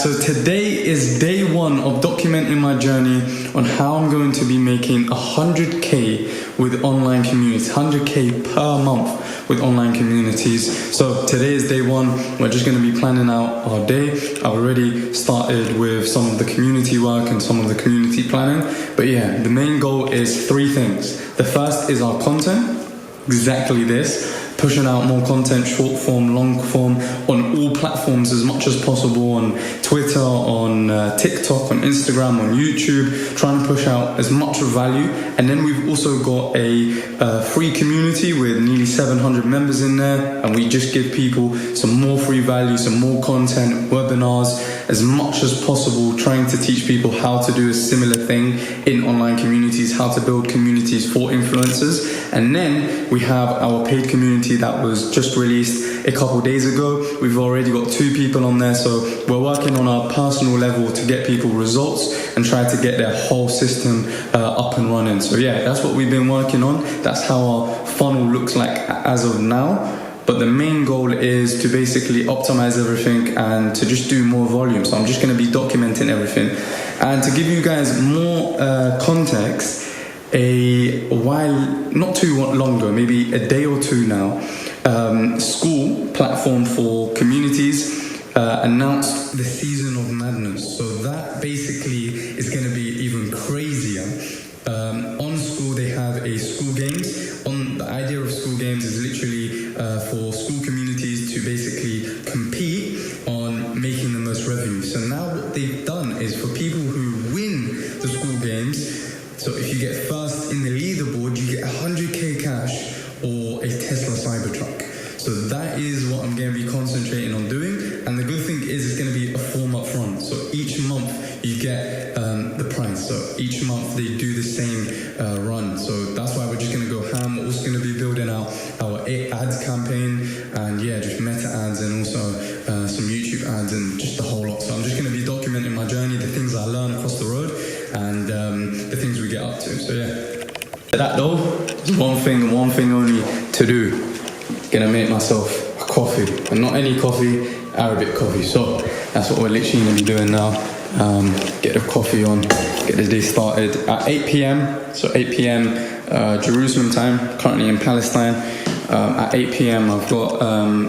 So today is day one of documenting my journey on how I'm going to be making 100k with online communities, 100k per month with online communities. So today is day one. We're just going to be planning out our day. I already started with some of the community work and some of the community planning. But yeah, the main goal is three things. The first is our content, exactly this. Pushing out more content, short form, long form, on all platforms as much as possible, on Twitter, on TikTok, on Instagram, on YouTube, trying to push out as much value. And then we've also got a free community with nearly 700 members in there, and we just give people some more free value, some more content, webinars, as much as possible, trying to teach people how to do a similar thing in online communities, how to build communities for influencers. And then we have our paid community that was just released a couple days ago. We've already got 2 people on there, so we're working on our personal level to get people results and try to get their whole system up and running. So yeah, that's what we've been working on. That's how our funnel looks like as of now. But the main goal is to basically optimize everything and to just do more volume. So I'm just going to be documenting everything. And to give you guys more context, a while, not too long ago, maybe a day or two now, school platform for communities announced the season of madness. So that basically is going to be even crazier. On school, they have a school games. The idea of school games is literally for school communities to basically compete on making the most revenue. So now what they've done is for people who win the school games, so if you get first in the leaderboard, you get 100k cash or a Tesla Cybertruck. So that is what I'm going to be concentrating on doing. And the good thing is it's going to be a form up front. So each month you get the prize. So each month they do the same run. So that's why we're just going to go ham. We're also going to be building out our ads campaign and yeah, just meta ads and also some YouTube ads and just the whole lot. So I'm just going to be documenting my journey, the things I learn across the road and the things we get up to. So yeah. That though is one thing only to do. Gonna make myself a coffee, and not any coffee, Arabic coffee. So that's what we're literally gonna be doing now. Get the coffee on, get the day started at 8 p.m. So 8 p.m. Jerusalem time, currently in Palestine. At 8 p.m. I've got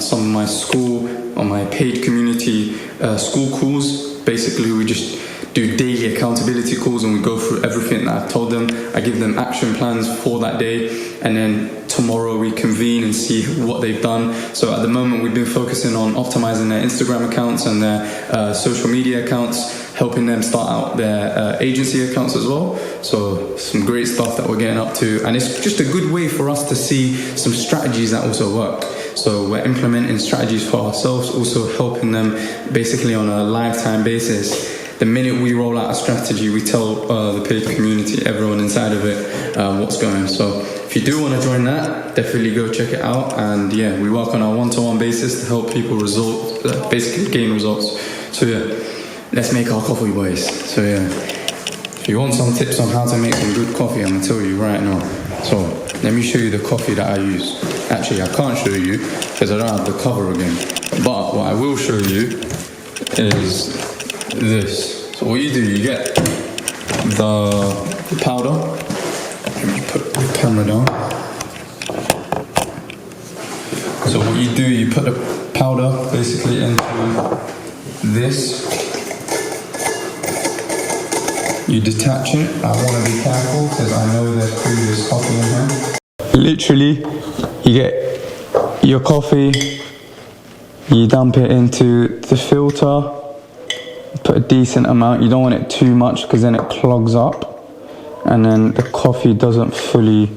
some of my school or my paid community school calls. Basically we just do daily accountability calls and we go through everything that I've told them. I give them action plans for that day, and then tomorrow we convene and see what they've done. So at the moment we've been focusing on optimizing their Instagram accounts and their social media accounts, helping them start out their agency accounts as well. So some great stuff that we're getting up to, and it's just a good way for us to see some strategies that also work. So we're implementing strategies for ourselves, also helping them basically on a lifetime basis. The minute we roll out a strategy, we tell the paid community, everyone inside of it, what's going. So if you do want to join that, definitely go check it out. And yeah, we work on a one-to-one basis to help people basically gain results. So yeah, let's make our coffee, boys. So yeah, if you want some tips on how to make some good coffee, I'm going to tell you right now. So let me show you the coffee that I use. Actually, I can't show you because I don't have the cover again. But what I will show you is this. So what you do, you get the powder. Let me put the camera down. So what you do, you put the powder basically into this. You detach it. I want to be careful because I know there's previous coffee in here. Literally, you get your coffee, you dump it into the filter. Put a decent amount. You don't want it too much because then it clogs up and then the coffee doesn't fully...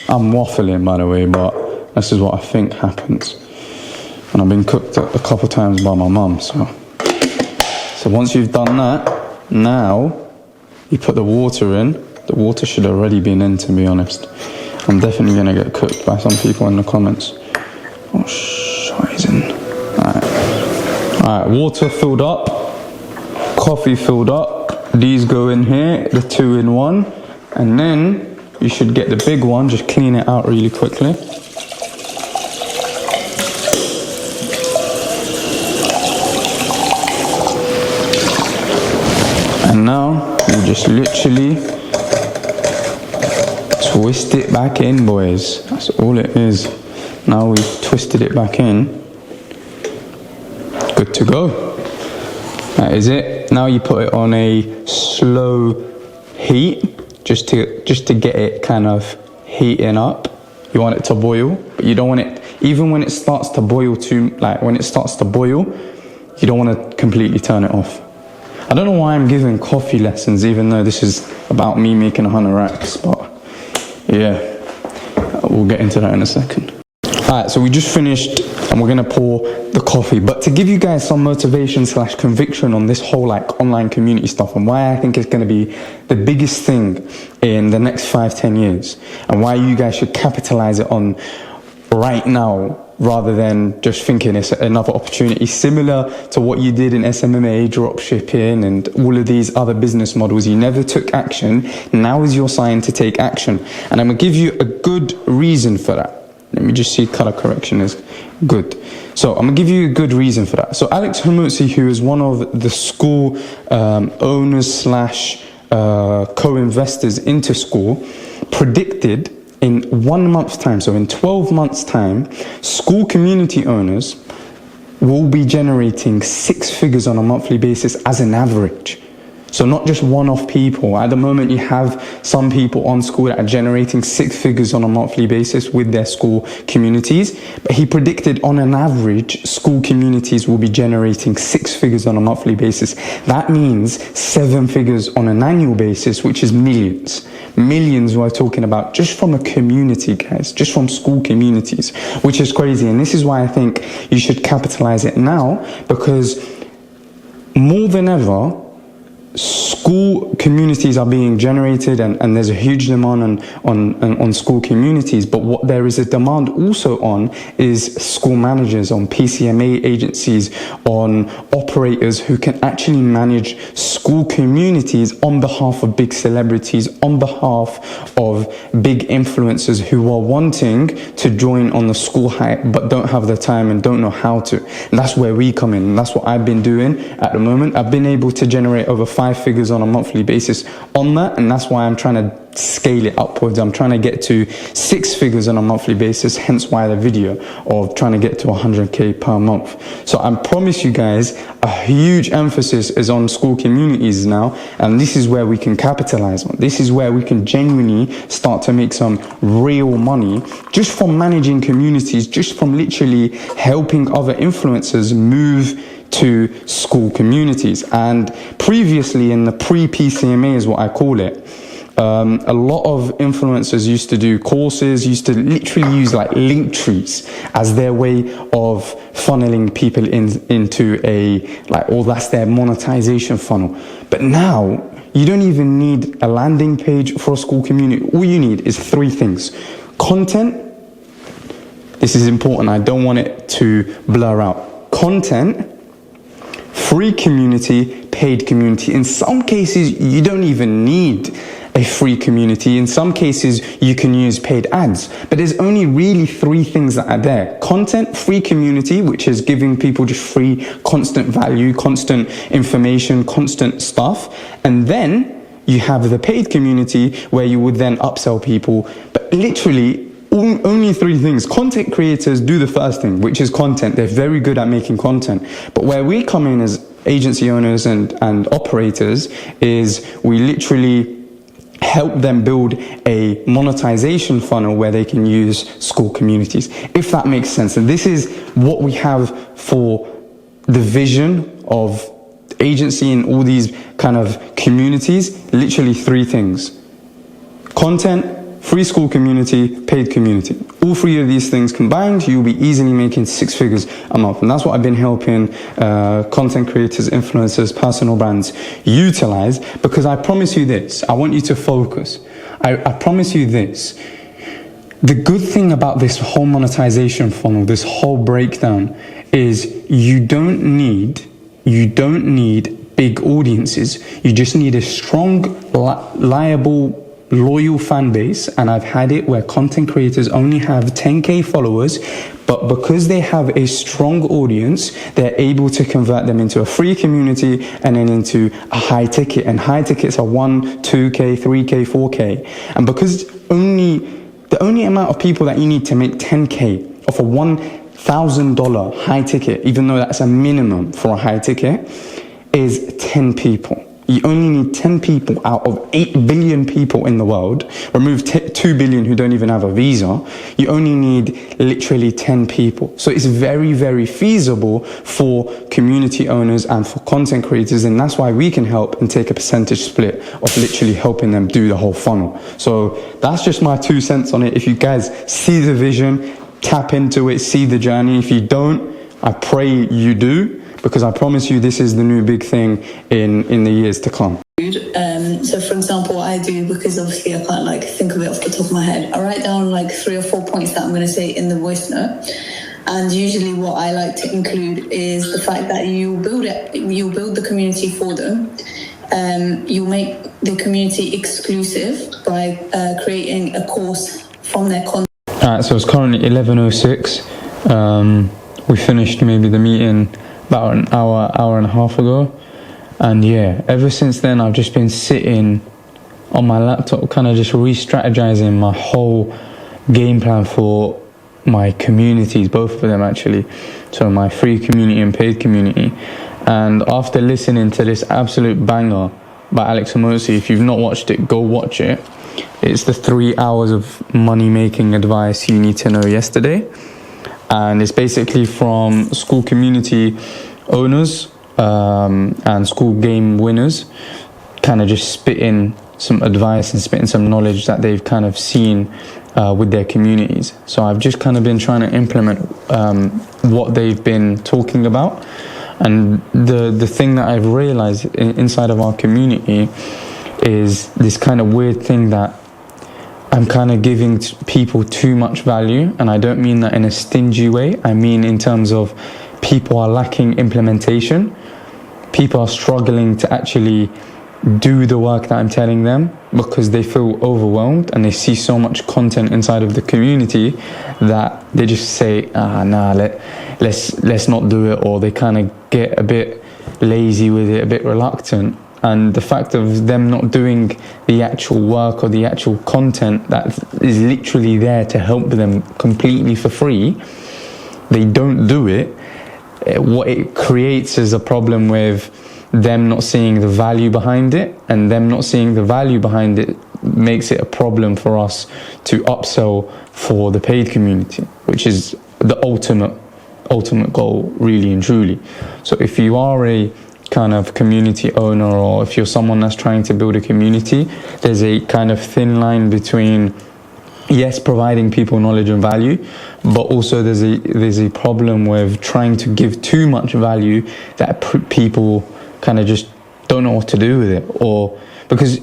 I'm waffling, by the way, but this is what I think happens. And I've been cooked a couple times by my mum. So once you've done that, now you put the water in. The water should already been in, to be honest. I'm definitely going to get cooked by some people in the comments. Oh, scheißen. Alright, water filled up. Coffee filled up. These go in here, the 2-in-1, and then you should get the big one. Just clean it out really quickly. And now we'll just literally twist it back in, boys. That's all it is. Now we've twisted it back in. Good to go. That is it. Now you put it on a slow heat, just to get it kind of heating up. You want it to boil, but you don't want it, even when it starts to boil when it starts to boil, you don't want to completely turn it off. I don't know why I'm giving coffee lessons, even though this is about me making 100 racks, but yeah, we'll get into that in a second. Alright, so we just finished and we're gonna pour the coffee. But to give you guys some motivation / conviction on this whole online community stuff and why I think it's gonna be the biggest thing in the next 5-10 years and why you guys should capitalize it on right now rather than just thinking it's another opportunity similar to what you did in SMMA, drop shipping and all of these other business models. You never took action. Now is your sign to take action. And I'm gonna give you a good reason for that. Let me just see, color correction is good. So I'm gonna give you a good reason for that. So Alex Hormozi, who is one of the school owners / co-investors into school, predicted in 1 month's time, so in 12 months time, school community owners will be generating 6 figures on a monthly basis as an average. So not just one-off people. At the moment, you have some people on school that are generating 6 figures on a monthly basis with their school communities. But he predicted on an average, school communities will be generating 6 figures on a monthly basis. That means 7 figures on an annual basis, which is millions. Millions we're talking about just from a community, guys, just from school communities, which is crazy. And this is why I think you should capitalize it now, because more than ever, school communities are being generated and there's a huge demand on school communities, but what there is a demand also on is school managers, on PCMA agencies, on operators who can actually manage school communities on behalf of big celebrities, on behalf of big influencers who are wanting to join on the school hype but don't have the time and don't know how to. And that's where we come in, and that's what I've been doing at the moment. I've been able to generate over 5 figures on a monthly basis on that, and that's why I'm trying to scale it upwards. I'm trying to get to 6 figures on a monthly basis, hence why the video of trying to get to 100k per month. So I promise you guys, a huge emphasis is on school communities now, and this is where we can capitalize on. This is where we can genuinely start to make some real money just from managing communities, just from literally helping other influencers move to school communities. And previously, in the pre-PCMA is what I call it, a lot of influencers used to do courses, used to literally use link trees as their way of funneling people into or that's their monetization funnel. But now you don't even need a landing page for a school community. All you need is 3 things. Content. This is important. I don't want it to blur out. Content, free community, paid community. In some cases, you don't even need a free community. In some cases, you can use paid ads. But there's only really 3 things that are there. Content, free community, which is giving people just free, constant value, constant information, constant stuff. And then you have the paid community where you would then upsell people. But literally, only 3 things. Content creators do the first thing, which is content. They're very good at making content. But where we come in as agency owners and operators is we literally help them build a monetization funnel where they can use school communities, if that makes sense. And this is what we have for the vision of agency in all these kind of communities. Literally 3 things: content, free school community, paid community. All 3 of these things combined, you'll be easily making 6 figures a month. And that's what I've been helping content creators, influencers, personal brands utilize, because I promise you this, I want you to focus. I promise you this. The good thing about this whole monetization funnel, this whole breakdown, is you don't need big audiences. You just need a strong, liable loyal fan base, and I've had it where content creators only have 10k followers, but because they have a strong audience, they're able to convert them into a free community and then into a high ticket. And high tickets are 1, 2k, 3k, 4k. And because the only amount of people that you need to make 10k off a $1,000 high ticket, even though that's a minimum for a high ticket, is 10 people. You only need 10 people out of 8 billion people in the world. Remove 2 billion who don't even have a visa. You only need literally 10 people. So it's very, very feasible for community owners and for content creators. And that's why we can help and take a percentage split of literally helping them do the whole funnel. So that's just my 2 cents on it. If you guys see the vision, tap into it, see the journey. If you don't, I pray you do, because I promise you this is the new big thing in the years to come. So for example, what I do, because obviously I can't think of it off the top of my head, I write down 3 or 4 points that I'm going to say in the voice note. And usually what I like to include is the fact that you build the community for them. You make the community exclusive by creating a course from their content. Alright, so it's currently 11:06. We finished maybe the meeting about an hour and a half ago, and yeah, ever since then I've just been sitting on my laptop kind of just re-strategizing my whole game plan for my communities, both of them actually, so my free community and paid community. And after listening to this absolute banger by Alex Hormozi, if you've not watched it, go watch it. It's the 3 hours of money making advice you need to know yesterday. And it's basically from school community owners and school game winners, kind of just spitting some advice and spitting some knowledge that they've kind of seen with their communities. So I've just kind of been trying to implement what they've been talking about. And the thing that I've realized inside of our community is this kind of weird thing that I'm kind of giving people too much value, and I don't mean that in a stingy way. I mean in terms of people are lacking implementation. People are struggling to actually do the work that I'm telling them because they feel overwhelmed and they see so much content inside of the community that they just say, let's not do it, or they kind of get a bit lazy with it, a bit reluctant. And the fact of them not doing the actual work or the actual content that is literally there to help them completely for free, they don't do it. What it creates is a problem with them not seeing the value behind it, and them not seeing the value behind it makes it a problem for us to upsell for the paid community, which is the ultimate goal, really and truly. So if you are a kind of community owner, or if you're someone that's trying to build a community, there's a kind of thin line between, yes, providing people knowledge and value, but also there's a problem with trying to give too much value that people kind of just don't know what to do with it. Or because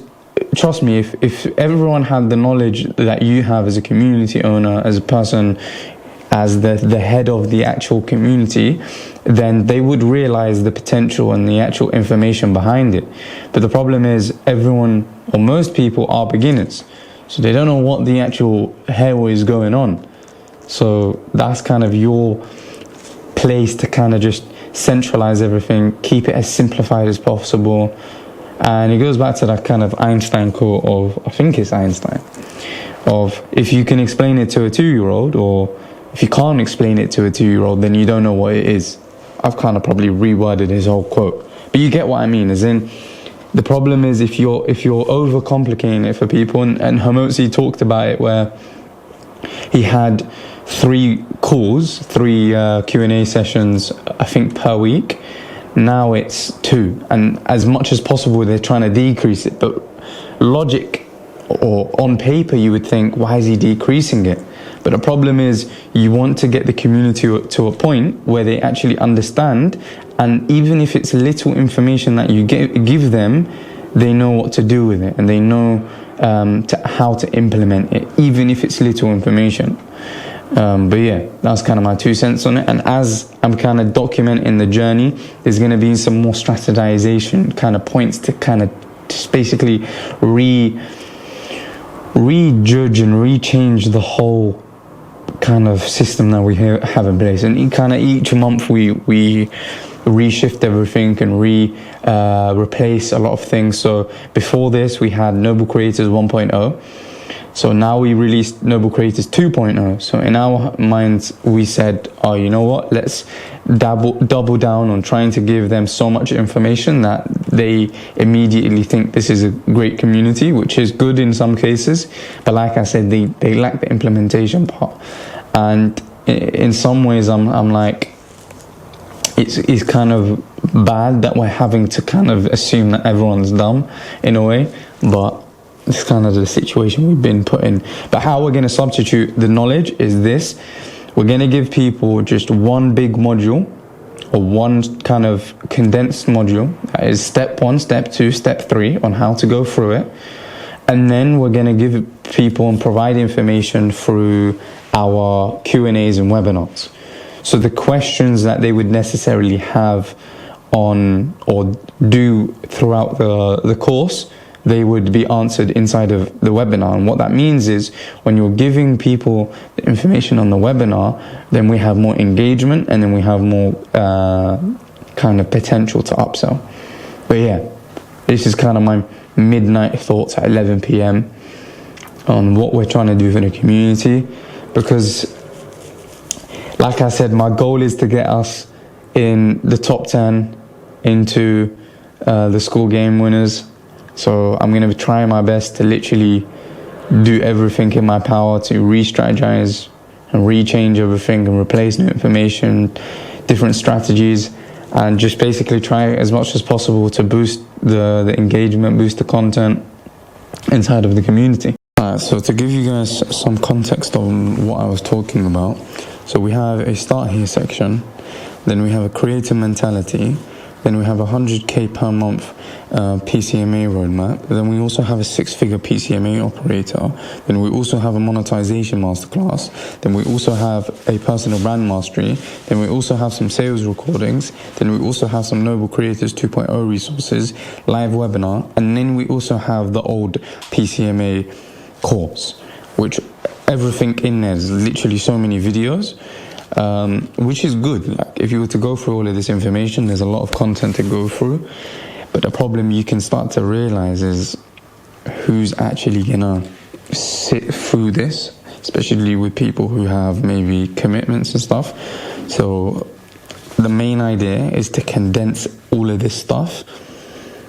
trust me, if everyone had the knowledge that you have as a community owner, as a person, as the head of the actual community, then they would realize the potential and the actual information behind it. But the problem is everyone, or most people, are beginners, so they don't know what the actual hell is going on. So that's kind of your place to kind of just centralize everything, keep it as simplified as possible. And it goes back to that kind of Einstein quote of, I think it's Einstein, of if you can explain it to a 2-year-old, or if you can't explain it to a 2-year-old, then you don't know what it is. I've kind of probably reworded his whole quote, but you get what I mean. As in, the problem is if you're overcomplicating it for people, and Hormozi talked about it where he had 3 calls, 3 Q&A sessions, I think per week. Now it's 2, and as much as possible they're trying to decrease it. But logic, or on paper, you would think, why is he decreasing it? But the problem is you want to get the community to a point where they actually understand, and even if it's little information that you give them, they know what to do with it, and they know how to implement it, even if it's little information. But yeah, that's kind of my 2 cents on it. And as I'm kind of documenting the journey, there's going to be some more strategization kind of points to kind of just basically rejudge and rechange the whole kind of system that we have in place. And kind of each month we reshift everything and replace a lot of things. So before this we had Noble Creators 1.0. So now we released Noble Creators 2.0. So in our minds, we said, oh, you know what? Let's double down on trying to give them so much information that they immediately think this is a great community, which is good in some cases. But like I said, they lack the implementation part. And in some ways, I'm like, it's kind of bad that we're having to kind of assume that everyone's dumb in a way. But it's kind of the situation we've been put in. But how we're going to substitute the knowledge is this. We're going to give people just one big module, or one kind of condensed module. That is step 1, step 2, step 3 on how to go through it. And then we're going to give people and provide information through our Q&As and webinars. So the questions that they would necessarily have on or do throughout the course, they would be answered inside of the webinar. And what that means is when you're giving people the information on the webinar, then we have more engagement and then we have more kind of potential to upsell. But yeah, this is kind of my midnight thoughts at 11 p.m. on what we're trying to do for the community. Because like I said, my goal is to get us in the top 10 into the school game winners. So I'm going to try my best to literally do everything in my power to re-strategize and rechange everything and replace new information, different strategies, and just basically try as much as possible to boost the engagement, boost the content inside of the community. So to give you guys some context on what I was talking about, so we have a start here section, then we have a creator mentality, then we have a 100k per month PCMA roadmap. Then we also have a 6-figure PCMA operator. Then we also have a monetization masterclass. Then we also have a personal brand mastery. Then we also have some sales recordings. Then we also have some Noble Creators 2.0 resources, live webinar. And then we also have the old PCMA course, which everything in there is literally so many videos. Which is good. Like, if you were to go through all of this information, there's a lot of content to go through. But the problem you can start to realize is who's actually gonna sit through this, especially with people who have maybe commitments and stuff. So the main idea is to condense all of this stuff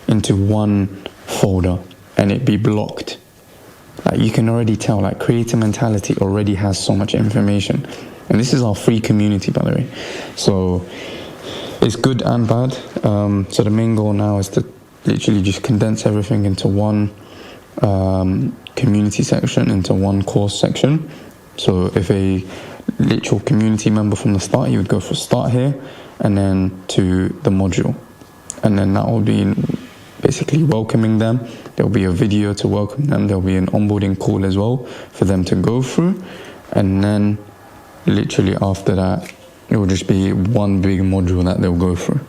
into one folder and it be blocked. Like, you can already tell, like, creator mentality already has so much information. And this is our free community, by the way. So it's good and bad. So the main goal now is to literally just condense everything into one community section, into one course section. So if a literal community member from the start, you would go for start here and then to the module. And then that will be basically welcoming them. There'll be a video to welcome them. There'll be an onboarding call as well for them to go through. And then literally after that, it will just be one big module that they'll go through.